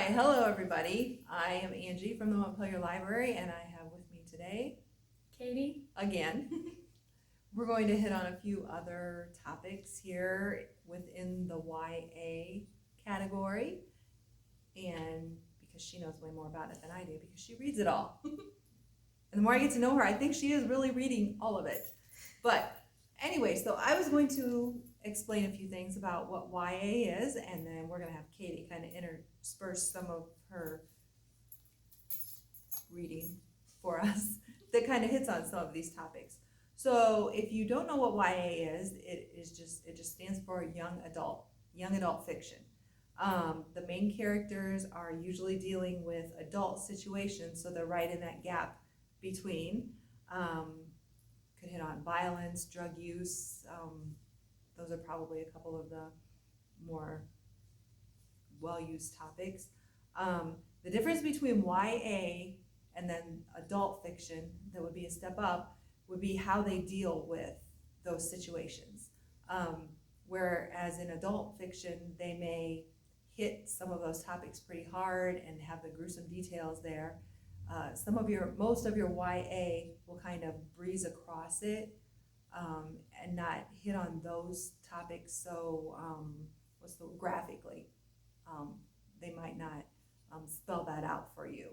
hello everybody. I am Angie from the Montpelier Library, and I have with me today, Katie? again, we're going to hit on a few other topics here within the YA category, and because she knows way more about it than I do, because she reads it all. And the more I get to know her, I think she is really reading all of it. But anyway, so I was going to explain a few things about what YA is, and then we're going to have Katie kind of intersperse some of her reading for us that kind of hits on some of these topics. So if you don't know what YA is, it just stands for young adult fiction. The main characters are usually dealing with adult situations, so they're right in that gap between. Could hit on violence, drug use. Those are probably a couple of the more well-used topics. The difference between YA and then adult fiction, that would be a step up, would be how they deal with those situations. Whereas in adult fiction, they may hit some of those topics pretty hard and have the gruesome details there. Most of your YA will kind of breeze across it and not hit on those topics so graphically. They might not spell that out for you,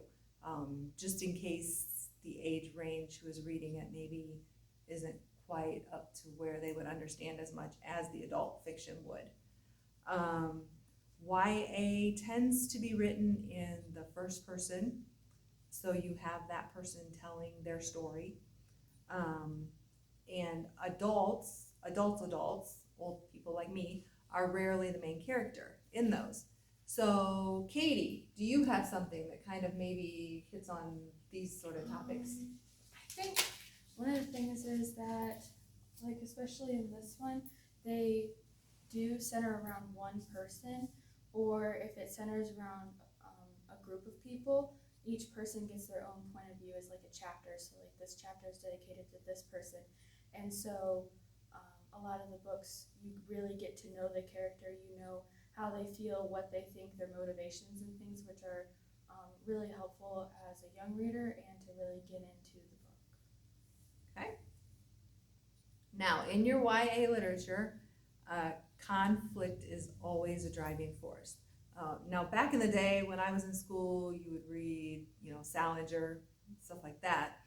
just in case the age range who is reading it maybe isn't quite up to where they would understand as much as the adult fiction would. YA tends to be written in the first person, so you have that person telling their story. And adults, old people like me, are rarely the main character in those. So, Katie, do you have something that kind of maybe hits on these sort of topics? I think one of the things is that, like, especially in this one, they do center around one person, or if it centers around a group of people, each person gets their own point of view as like a chapter. So like this chapter is dedicated to this person. And so a lot of the books, you really get to know the character, you know how they feel, what they think, their motivations and things, which are really helpful as a young reader and to really get into the book. Okay. Now, in your YA literature, conflict is always a driving force. Now, back in the day when I was in school, you would read, Salinger, stuff like that.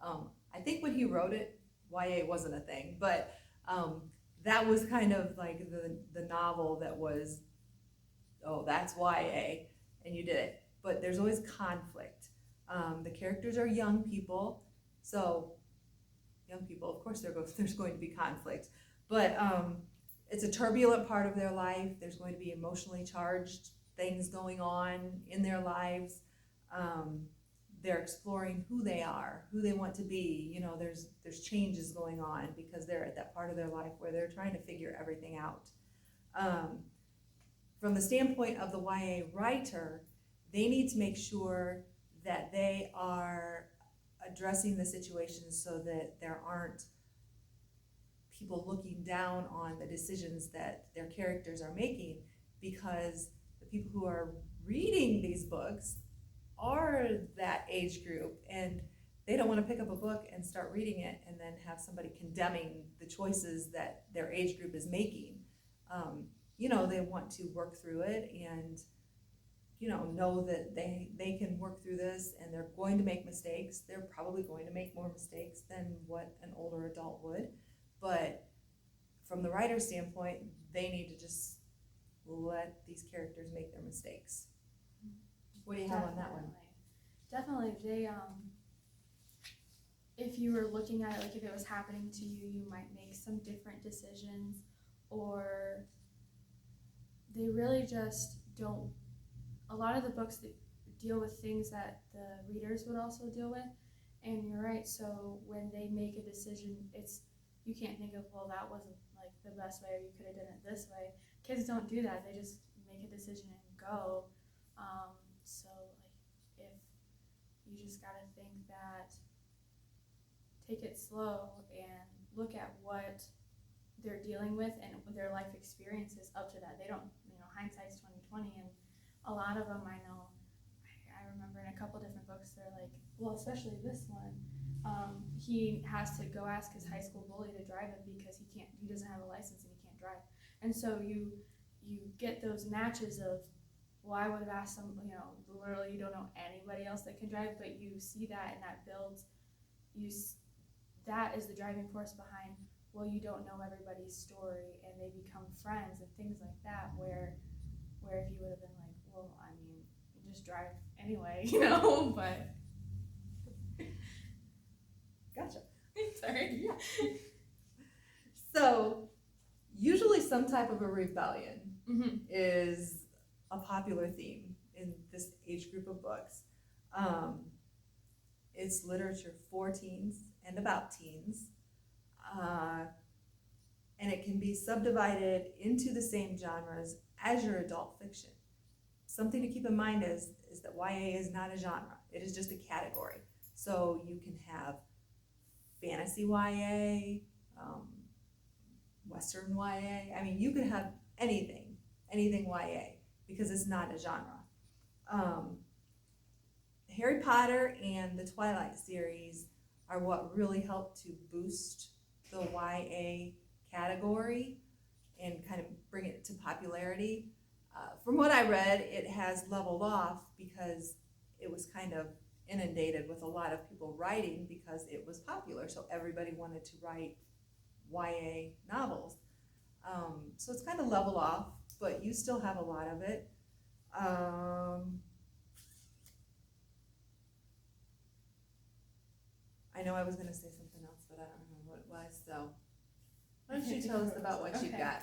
I think when he wrote it, YA wasn't a thing, but that was kind of like the novel that was, oh, that's YA, and you did it. But there's always conflict. The characters are young people, so young people, of course, there's going to be conflict, but it's a turbulent part of their life. There's going to be emotionally charged things going on in their lives. They're exploring who they are, who they want to be. There's changes going on because they're at that part of their life where they're trying to figure everything out. From the standpoint of the YA writer, they need to make sure that they are addressing the situation so that there aren't people looking down on the decisions that their characters are making, because the people who are reading these books are that age group, and they don't want to pick up a book and start reading it and then have somebody condemning the choices that their age group is making. They want to work through it and know that they can work through this, and they're going to make mistakes. They're probably going to make more mistakes than what an older adult would, but from the writer's standpoint, they need to just let these characters make their mistakes. What do you have on that one? Definitely, they if you were looking at it, like if it was happening to you, you might make some different decisions, or they really just don't. A lot of the books that deal with things that the readers would also deal with, and you're right. So when they make a decision, you can't think of, well, that wasn't like the best way, or you could have done it this way. Kids don't do that. They just make a decision and go. So like if you just gotta think that, take it slow and look at what they're dealing with and their life experiences up to that. They don't, hindsight's 20/20, and a lot of them I know couple different books, they're like, well, especially this one, he has to go ask his high school bully to drive him because he doesn't have a license and he can't drive. And so you get those matches of, well, I would have asked some, literally you don't know anybody else that can drive, but you see that and that builds, that is the driving force behind, well, you don't know everybody's story and they become friends and things like that, where if you would have been like, well, I mean, you just drive anyway, but. Gotcha. Sorry. Yeah. So, usually some type of a rebellion is a popular theme in this age group of books. It's literature for teens and about teens. And it can be subdivided into the same genres as your adult fiction. Something to keep in mind is that YA is not a genre. It is just a category. So you can have fantasy YA, Western YA. I mean, you could have anything YA, because it's not a genre. Harry Potter and the Twilight series are what really helped to boost the YA category and kind of bring it to popularity. From what I read, it has leveled off because it was kind of inundated with a lot of people writing because it was popular, so everybody wanted to write YA novels. So it's kind of leveled off, but you still have a lot of it. I know I was going to say something else, but I don't remember what it was, so why don't you tell us about what you've got?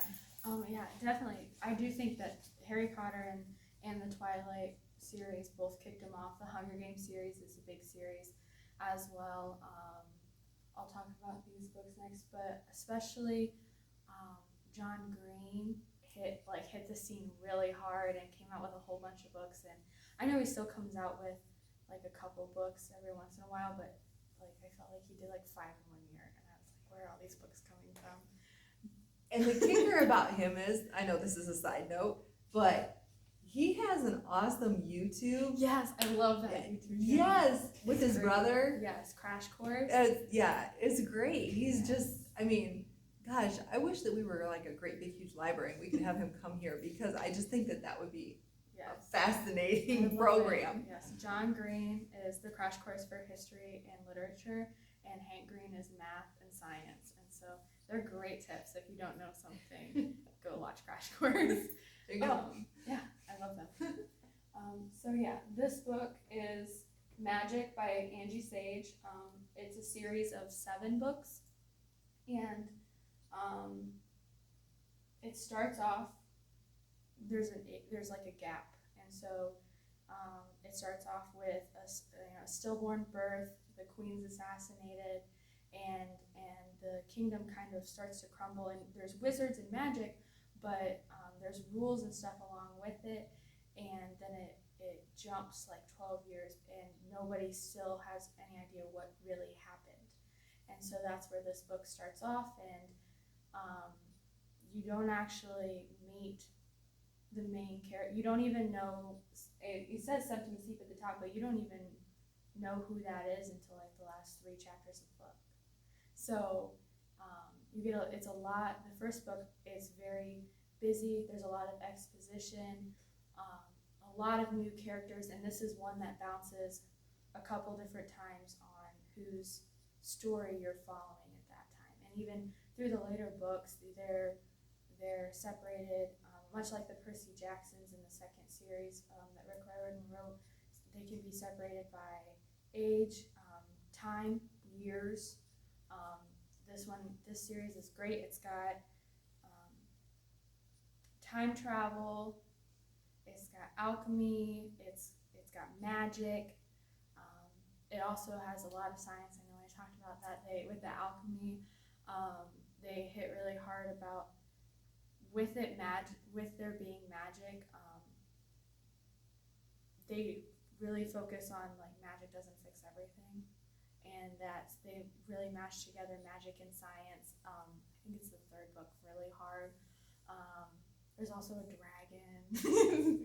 Yeah, definitely. I do think that Harry Potter and the Twilight series both kicked him off. The Hunger Games series is a big series as well. I'll talk about these books next, but especially John Green hit the scene really hard and came out with a whole bunch of books. And I know he still comes out with like a couple books every once in a while, but like I felt like he did like 5 in 1 year, and I was like, where are all these books coming from? And the kicker about him is, I know this is a side note, but he has an awesome YouTube. Yes, I love that YouTube channel. Yes, with his great. brother. Yes, Crash Course. Yeah, it's great. He's just, I mean, gosh, I wish that we were like a great big huge library and we could have him come here, because I just think that would be a fascinating program. Yes, John Green is the Crash Course for History and Literature, and Hank Green is Math and Science. And so they're great tips. If you don't know something, go watch Crash Course. There you go. Yeah, I love them. So yeah, this book is Magic by Angie Sage. It's a series of 7 books, and it starts off, there's like a gap, and so it starts off with a stillborn birth, the queen's assassinated, and the kingdom kind of starts to crumble, and there's wizards and magic, but there's rules and stuff along with it, and then it jumps like 12 years, and nobody still has any idea what really happened. And so that's where this book starts off, and you don't actually meet the main character. You don't even know, it says Septimus Heap at the top, but you don't even know who that is until like the last 3 chapters of the book. So it's a lot. The first book is very busy. There's a lot of exposition, a lot of new characters, and this is one that bounces a couple different times on whose story you're following at that time. And even through the later books, they're separated, much like the Percy Jacksons in the second series that Rick Riordan wrote. They can be separated by age, time, years. This series is great. It's got time travel, it's got alchemy, it's got magic. It also has a lot of science. I know I talked about that. With the alchemy, they hit really hard about with there being magic. They really focus on like magic doesn't fix everything, and that they really mash together magic and science. I think it's the 3rd book really hard. There's also a dragon.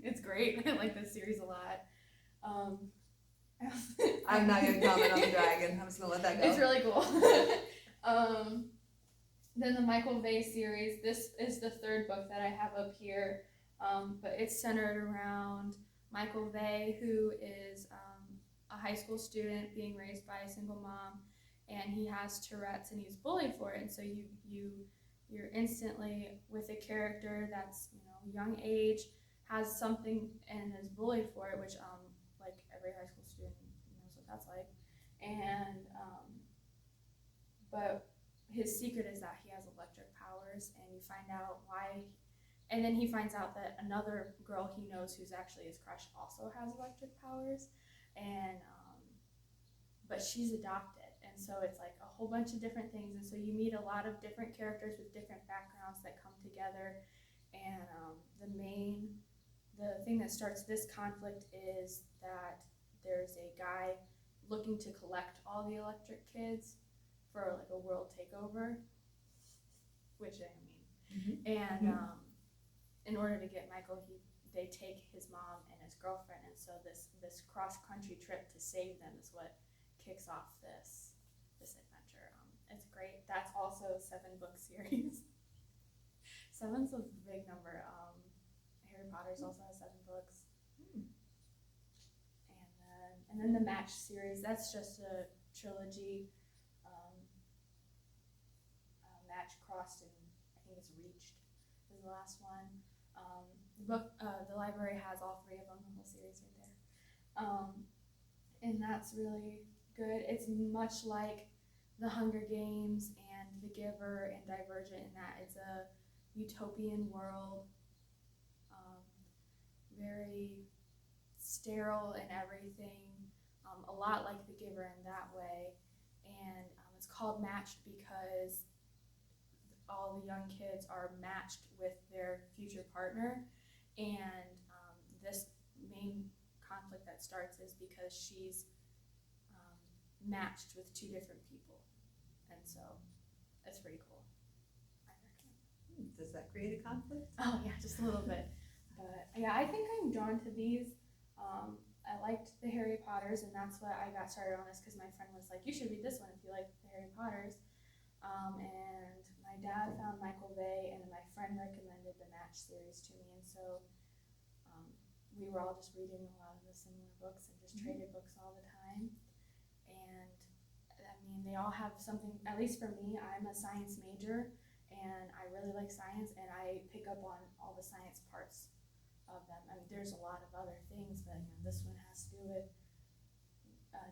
It's great. I like this series a lot. I'm not gonna comment on the dragon. I'm just gonna let that go. It's really cool. Then the Michael Vey series. This is the third book that I have up here, but it's centered around Michael Vey, who is a high school student being raised by a single mom, and he has Tourette's and he's bullied for it. And so you're instantly with a character that's, you know, young age, has something and is bullied for it, which like every high school student knows what that's like. And but his secret is that he has electric powers, and you find out why. And then he finds out that another girl he knows who's actually his crush also has electric powers, and but she's adopted, and so it's like a whole bunch of different things. And so you meet a lot of different characters with different backgrounds that come together. And the thing that starts this conflict is that there's a guy looking to collect all the electric kids for like a world takeover, which I mean, and in order to get Michael, they take his mom and his girlfriend, and so this cross country trip to save them is what kicks off this adventure. It's great. That's also a 7-book series. 7's a big number. Harry Potter's also has 7 books. And then the Match series. That's just a trilogy. Match crossed and I think it's Reached is the last one. The library has all 3 of them, the whole series right there. And that's really good. It's much like The Hunger Games and The Giver and Divergent in that it's a utopian world, very sterile and everything, a lot like The Giver in that way. And it's called Matched because all the young kids are matched with their future partner, and this main conflict that starts is because she's matched with 2 different people, and so it's pretty cool. I recommend. Does that create a conflict? Oh yeah, just a little bit, but yeah, I think I'm drawn to these. I liked the Harry Potters, and that's what I got started on, is because my friend was like, you should read this one if you like the Harry Potters. And my dad found Michael Vey, and my friend recommended the Match series to me, and so we were all just reading a lot of the similar books and just traded books all the time. And I mean, they all have something, at least for me, I'm a science major, and I really like science, and I pick up on all the science parts of them. I mean, there's a lot of other things, but you know, this one has to do with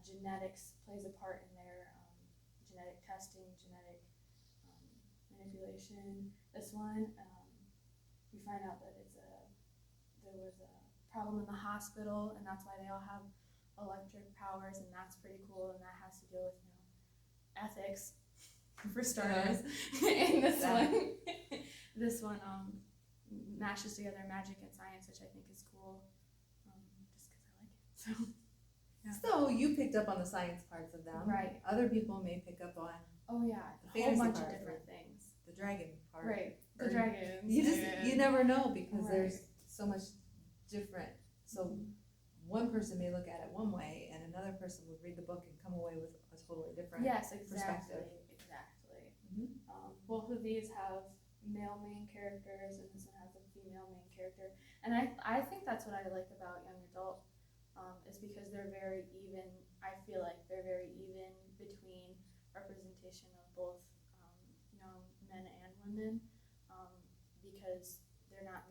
genetics plays a part in their genetic testing, genetic manipulation. This one, we find out that there was a problem in the hospital, and that's why they all have electric powers, and that's pretty cool. And that has to do with, you know, ethics for starters. And this one mashes together magic and science, which I think is cool, just because I like it. So. Yeah. So you picked up on the science parts of them. Right. Other people may pick up on a whole bunch of different things. The dragon part. Right. The dragons. You never know, because there's so much different. So one person may look at it one way, and another person would read the book and come away with a totally different perspective. Exactly. Both of these have male main characters, and this one has a female main character. And I think that's what I like about young adult. Is because they're very even. I feel like they're very even between representation of both young men and women, because they're not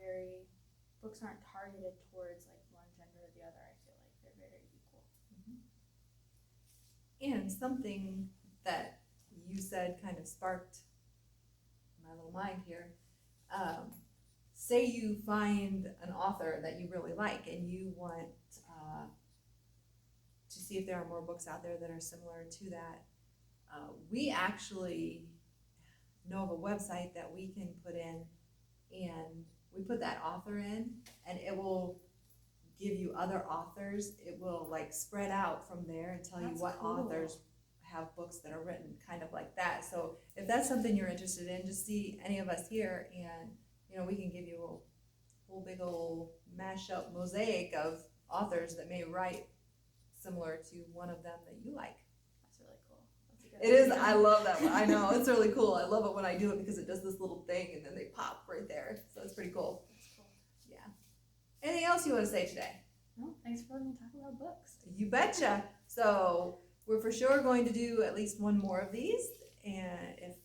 books aren't targeted towards like one gender or the other. I feel like they're very equal. And something that you said kind of sparked my little mind here. Say you find an author that you really like, and you want to see if there are more books out there that are similar to that. We actually know of a website that we can put in, and we put that author in, and it will give you other authors. It will like spread out from there and tell you what authors have books that are written kind of like that. So if that's something you're interested in, just see any of us here, and you know, we can give you a whole big old mashup mosaic of authors that may write similar to one of them that you like. That's really cool. That's a good It is. idea. I love that one. I know it's really cool. I love it when I do it because it does this little thing and then they pop right there. So it's pretty cool. That's cool. Yeah. Anything else you want to say today? No, thanks for letting me talk about books. You betcha. So we're for sure going to do at least one more of these, and if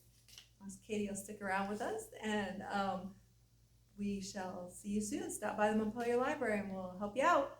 Katie will stick around with us, and we shall see you soon. Stop by the Montpelier Library and we'll help you out.